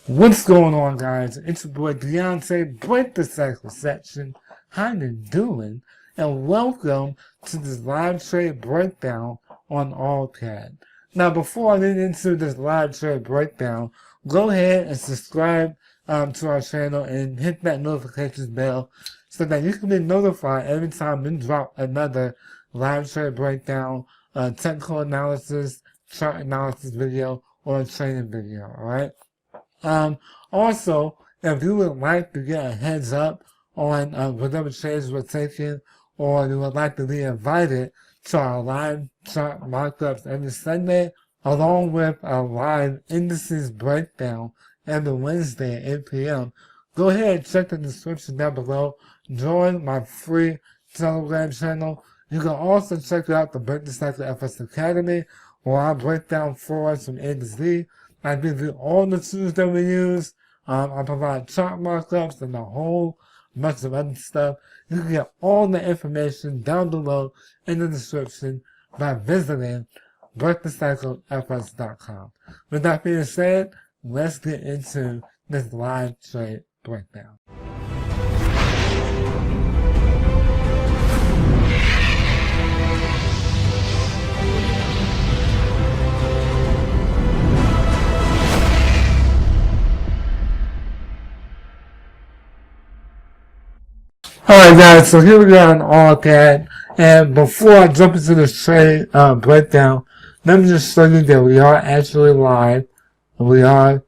What's going on, guys? It's your boy DeAnte, BTCFX Section. How you doing? And welcome to this live trade breakdown on AUDCAD. Now, before I get into this live trade breakdown, go ahead and subscribe to our channel and hit that notifications bell so that you can be notified every time we drop another live trade breakdown, technical analysis, chart analysis video, or a training video, alright? Also, if you would like to get a heads up on whatever trades we're taking, or you would like to be invited to our live chart markups every Sunday, along with a live indices breakdown every Wednesday at 8 p.m., go ahead and check the description down below. Join my free Telegram channel. You can also check out the BTCFX Academy, where I break down Forex from A to Z. I give you all the tools that we use. I provide chart markups and a whole bunch of other stuff. You can get all the information down below in the description by visiting BTCFX.com. With that being said, let's get into this live trade breakdown. Alright guys, so here we go on AUDCAD, and before I jump into this trade breakdown, let me just show you that we are actually live, and we are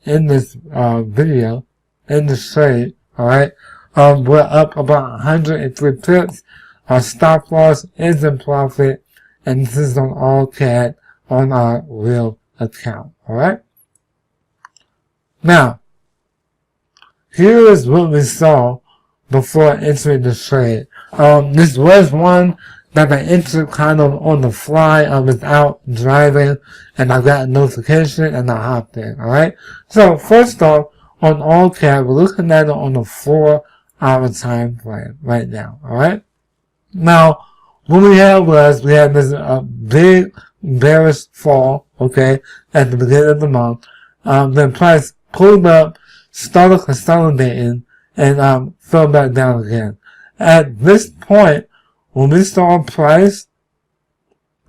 in this video, in this trade, alright? We're up about 103 pips, our stop loss is in profit, and this is on AUDCAD on our real account, alright? Now, here is what we saw before entering the trade. This was one that I entered kind of on the fly. I was out driving and I got a notification and I hopped in, alright? So first off, on AUDCAD, we're looking at it on a 4-hour time frame right now, alright? Now, what we had was, we had this big bearish fall, okay, at the beginning of the month. The price pulled up, started consolidating, and fell back down again. At this point, when we saw price,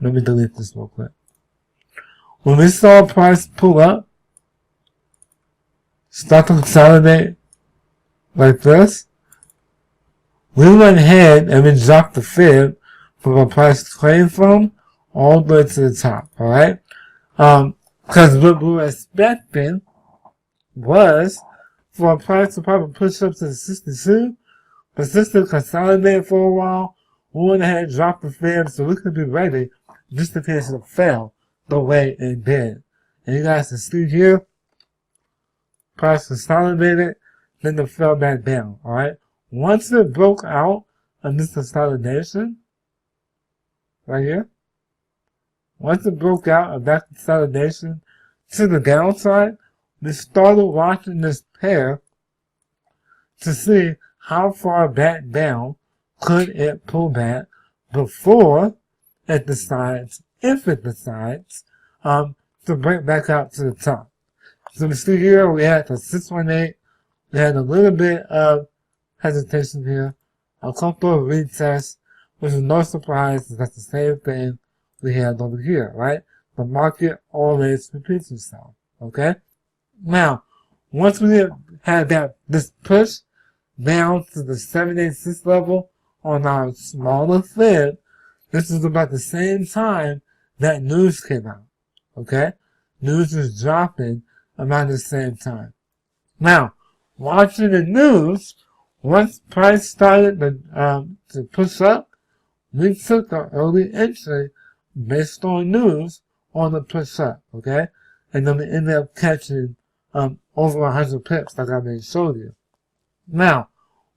let me delete this real quick. When we saw price pull up, start to consolidate like this, we went ahead and we dropped the fib from where price came from all the way to the top, alright? Because what we were expecting was for a price to probably push up to the 62, but since it consolidated for a while, we went ahead and dropped the fib so we could be ready just in case it fell the way it did. And you guys can see here, price consolidated, then it fell back down, alright? Once it broke out of this consolidation, right here, once it broke out of that consolidation to the downside, we started watching this pair to see how far back down could it pull back before it decides, if it decides, to break back out to the top. So we see here we had the 618, we had a little bit of hesitation here, a couple of retests, which is no surprise, that's the same thing we had over here, right? The market always repeats itself, okay? Now, once we had this push down to the 786 level on our smaller fib, this is about the same time that news came out, okay? News was dropping about the same time. Now, watching the news, once price started to push up, we took an early entry based on news on the push up, okay? And then we ended up catching over 100 pips like I already showed you. Now,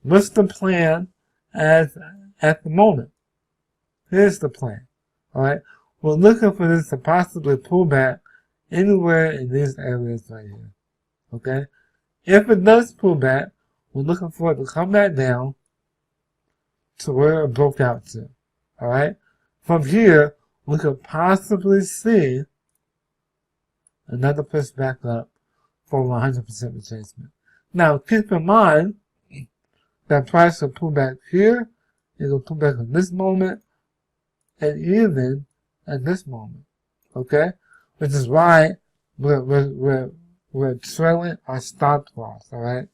what's the plan at the moment? Here's the plan, alright? We're looking for this to possibly pull back anywhere in these areas right here, okay? If it does pull back, we're looking for it to come back down to where it broke out to, alright? From here, we could possibly see another push back up for 100% retracement. Now, keep in mind that price will pull back here, it will pull back at this moment, and even at this moment, okay? Which is why we're trailing our stop loss, alright?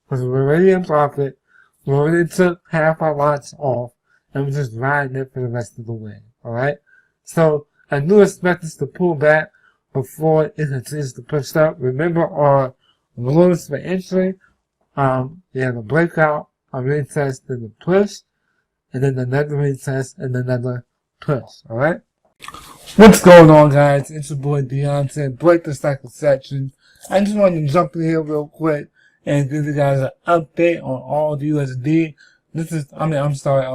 Because we're already in profit, we already took half our lots off, and we're just riding it for the rest of the way, alright? So, I do expect us to pull back before it continues to push up. Remember our rules for entry. You have a breakout, a retest, and a push, and then another retest, and another push, alright? What's going on, guys? It's your boy DeAnte, Break the Cycle Section. I just wanted to jump in here real quick and give you guys an update on AUDCAD. On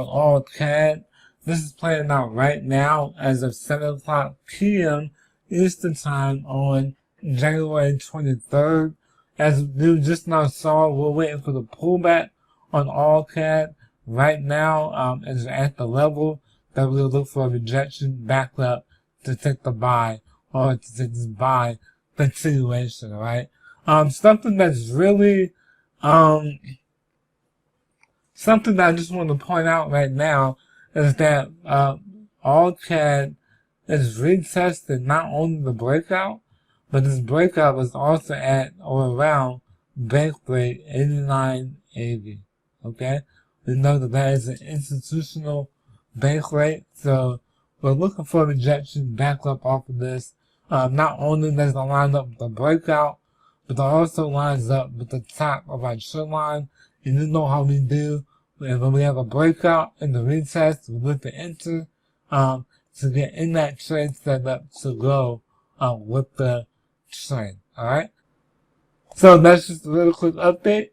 AUDCAD. This is playing out right now as of 7 o'clock p.m. Eastern Time on January 23rd. As you just now saw, we're waiting for the pullback on AUDCAD. Right now, it's at the level that we'll look for a rejection back up to take the buy, or to take this buy continuation, right? Something that's really, something that I just want to point out right now is that, AUDCAD is retesting not only the breakout, but this breakout was also at or around bank rate 89.80. Okay? We know that that is an institutional bank rate, so we're looking for a rejection back up off of this. Not only does it line up with the breakout, but it also lines up with the top of our trend line. And you know how we do. When we have a breakout in the retest, we look to enter, to get in that trade setup to go, with the trend. Alright? So that's just a little quick update.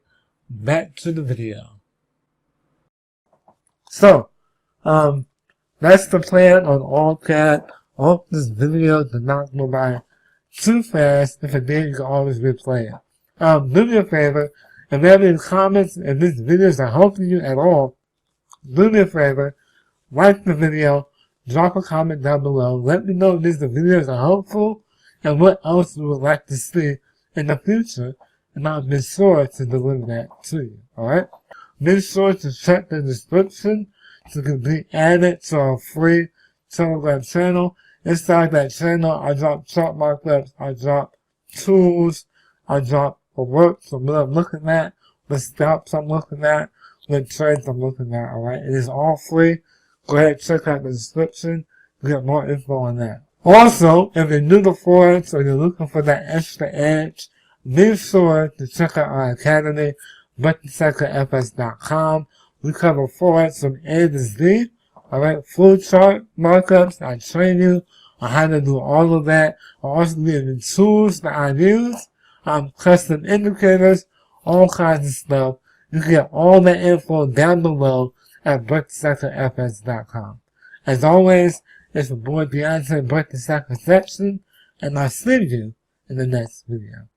Back to the video. So, that's the plan on AUDCAD. I hope this video did not go by too fast. If it did, you can always replay it. Do me a favor. If you have any comments, if these videos are helping you at all, do me a favor. Like the video. Drop a comment down below. Let me know if these videos are helpful and what else you would like to see in the future. And I'll be sure to deliver that to you. Alright? Be sure to check the description so you can be added to our free Telegram channel. Inside that channel, I drop chart markups, I drop tools, I drop alerts of what I'm looking at, the stops I'm looking at, the trades I'm looking at, alright? It is all free. Go ahead and check out the description to get more info on that. Also, if you're new to Forex or you're looking for that extra edge, be sure to check out our academy, BTCFX.com. We cover Forex from A to Z. Alright, full chart markups. I train you on how to do all of that. I also give you tools that I use, custom indicators, all kinds of stuff. You can get all that info down below at BTCFX.com. As always, it's your boy DeAnte, Break the Cycle Section, and I'll see you in the next video.